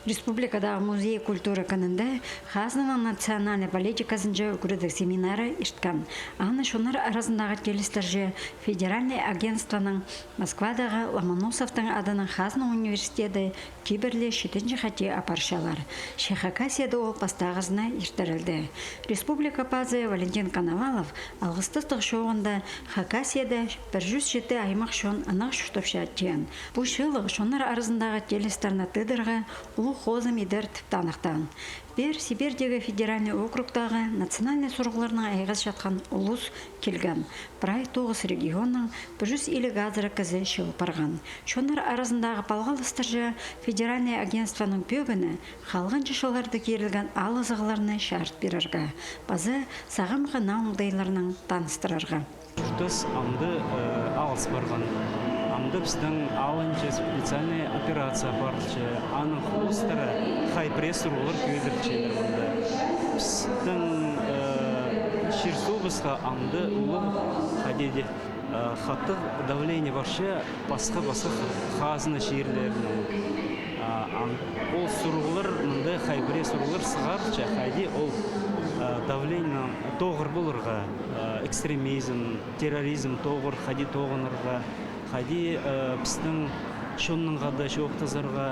Республикадағы музей культуры канында Хазнаның национальный политикасынча үкірдік семинары иштқан. Аны шонар арасындағы келістерже Федеральный агентствоның Москвадағы Ломоносовтың адының Хазна университеті киберлі шетінші хати апаршалар. Шехакасияды ол пастағызына иштірілді. Республика пазы Валентин Коновалов алғыстыстық шоуында Хакасияда 107 аймақ шон анақ шуштовша тен. Бұл шылық шонар арасындағы келістерні тыдырға хоза мидер тіптанықтан. Бер Сибирдегі федеральный округтағы национальный сұрғыларының айғыз жатқан ұлыс келген. Прай 9 регионның 100 илі газыры кізі шылпарған. Шонар арасындағы палғалыстыржы федеральный агентствоның пөбіні қалған жышыларды керілген алызығыларына шарт беріргі. Базы сағымғы наумдайларының таныстырырғы. Жұртыс амды алыс барған. Амды біздің алынчы специальная операция барчы, аның хостары хай пресс-рулар көйдірчелер мұнда. Біздің Шерсобысқа амды ұлы қадеде хаттық давление барчы басқа хазына шейірлерінің. Ол сұрғылар мұнда хай пресс-рулар сығарчы, қайде ол давление тоғыр болырға, экстремизм, терроризм тоғыр, қайде тоғынырға, қайде біздің шонның ғада шоқтазарға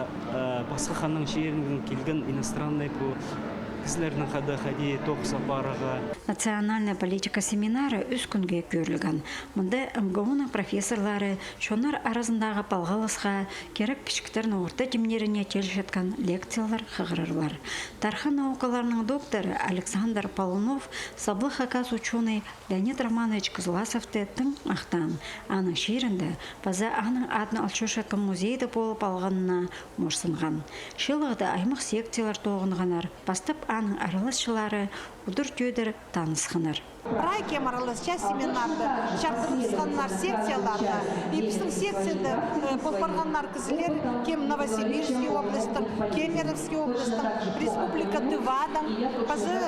басқа ханның шерінің келген иностранный кісілердің қада қайде тоқса барыға. Национальная политика семинары үз күнге көрілген. Мұнда МГУ-ның профессорлары шонар арасындағы палғалысқа керек пішкітерін орта темнеріне телшеткен лекциялар қығырырлар. Тархи наукаларының докторы Александр Полунов саблы хакас ученый Леонид Романович Кызласовты тың мақтан. Аның шерінде база аның адын алшошатқан музейді болып алғанына мұрсынған. Шылығыда аймақ секциялар тоғынғанар, бастап аның аралысшылары удыр түйдір танысқанар. Рай кем араласча семинарды, шартырысқанлар секцияларда. И біздің секцияда болпарғанлар кізілер кем Новосибирский областың, Кемеровский областың, Республика Тывадың, базы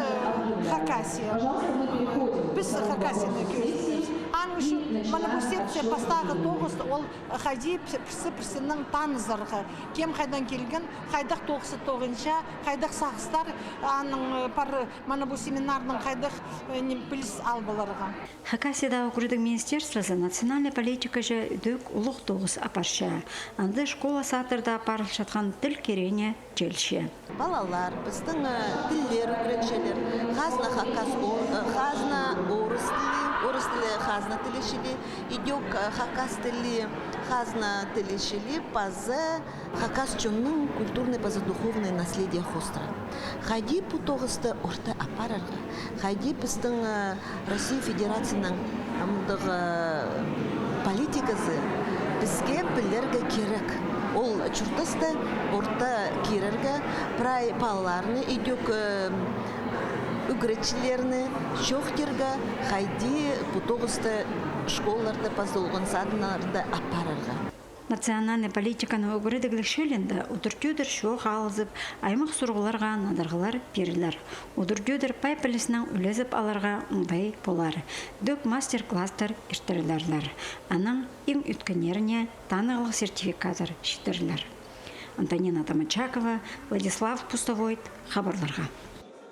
Хакасия. Біз Хакасияны көздіміз. Аның үшін мана бұл секция бастағы тоғыз ол қайди пірсінің танызырғы. Кем қайдан келген, қайдақ тоғысы тоғынша, қайдақ сақыстар аның пар мана бұл семинардың қайдақ біліс албыларға. Хакасиядағы күрдің министерствосы национальный политика же дөк ұлық тоғыз апарша. Анды школа сатырда апарыл жатқан тіл керене желші. Балалар, біздің тілдер үкіретшелер, қазна хакас, қазна орыс тілі, қазна тілешілі, идек хакас тілі, қазна тілешілі, пазы хакас чонның культурный, пазы духовный наследие хостра. Хайди путоғысты орта апарарға, хайди біздің Россия Федерацияның политикасы бізге білерге керек. Ол чуртысты орта керерге прай палларны идек үгретчілерні шоқтерге хайди путоғысты школларды паздолған садынарды апарарға. Национальный политиканы өгірідігілік шөлінді ұдыртүйдір шоқ алызып, аймақ сұрғыларға надырғылар берілер. Ұдыртүйдір пай пілісінің үлезіп аларға ұңдай болар. Дөк мастер-кластар іштірілерлер. Аның ең үткенеріне танығылық сертификатыр шетірілер. Антонина Тамачакова, Владислав Пустовойт, хабарларға.